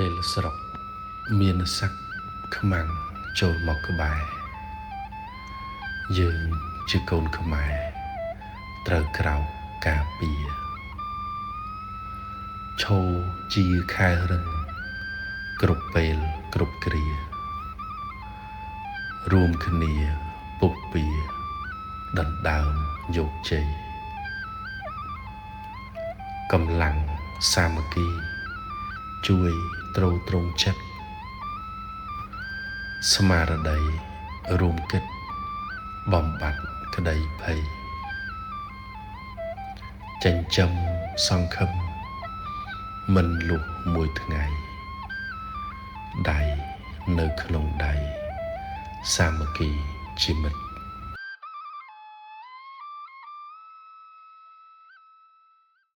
ពេលស្រុកមានសឹកខ្មាំងចូលមកក្បែរយើងជាកូនខ្មែរត្រូវក្រោកការពារឈរជាខែរឹងគ្រប់ពេលគ្រប់គ្រារួមគ្នាពុះពៀដណ្ដើមយកជ័យកម្លាំងសាមគ្គីជួយទ្រទ្រង់ចិត្តស្មារតីរួមគិតបំបត្តិក្តីភ័យចិញ្ចឹមសង្ឃឹមមិនលុះមួយថ្ងៃដៃនៅក្នុងដៃសាមគ្គីជាមិត្ត